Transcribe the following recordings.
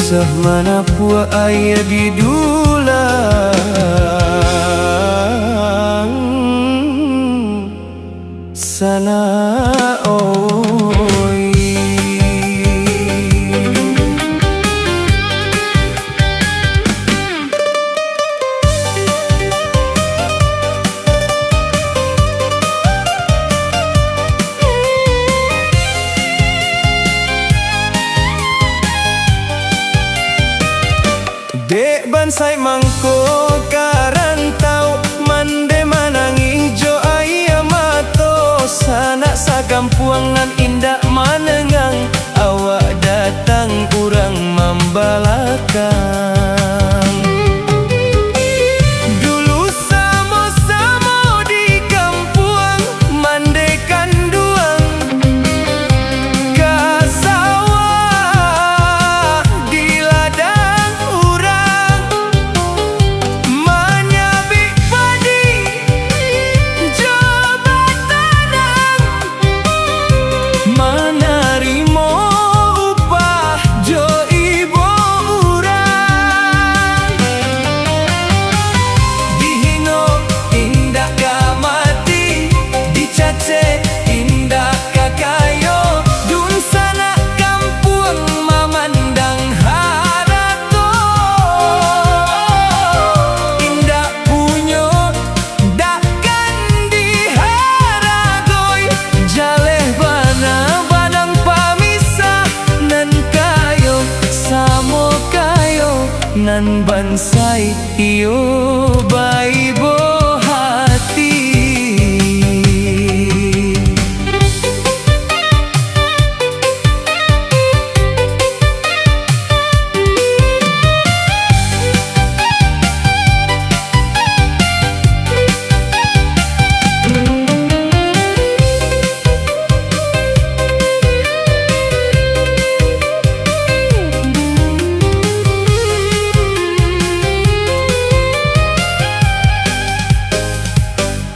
Usah mana pua ayah di dulang sana oi. Dek bansai mangko karantau mande manangi jo ayam mato sanak sakampuangan indak manengang awak datang kurang membalakan. Dulu samo-samo di kampuang mandekan duang ke sawah di ladang urang menyabik padi coba tanam menerima upah jo ibu urang dihino indah gamati dicace indah kakayo dun sana kampung memandang harato indah punyo dakkan diharagoi jaleh bana badang pamisah nan kayo samo kayo nan bansai iyo baibo hati.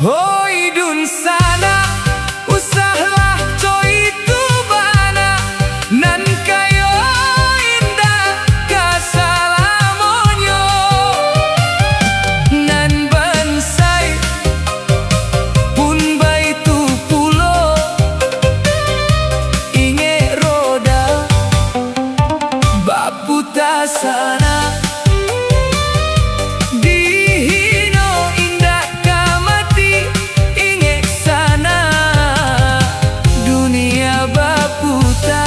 Hoi dun sana usahlah coy itu bana nan kayo indah kasalamonyo nan bansai pun baitu pulo inge roda baputa sana dihino indah kamati inge sana dunia baputa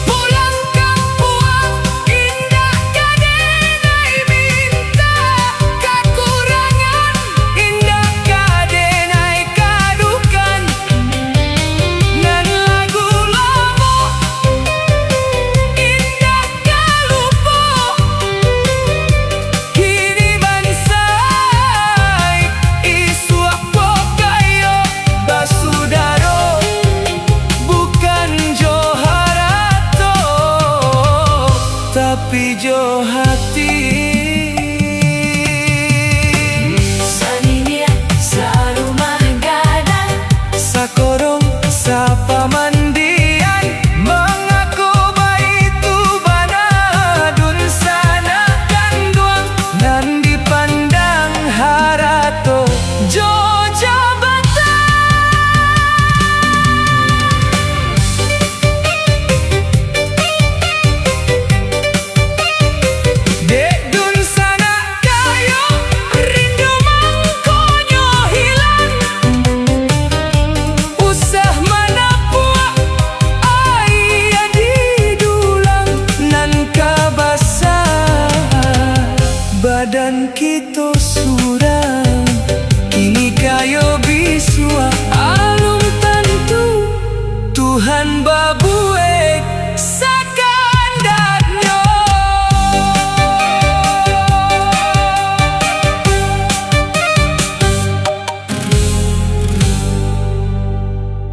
pulang kampung indah kadenai minta kekurangan indah kadenai kadukan nan lagu lomo indah kalupo kini bansai isuak pokayo basudaro bukan joharato tapi jo hati. Saninia sarumah gadang sakorong sapa mandian mengaku baitu bana dun sana kan duang nan dipandang harato jo jabatan. Dek dun sana kayo rindu mangkonyo hilang usah mana pua ayah di dulang nan kabasah badan kita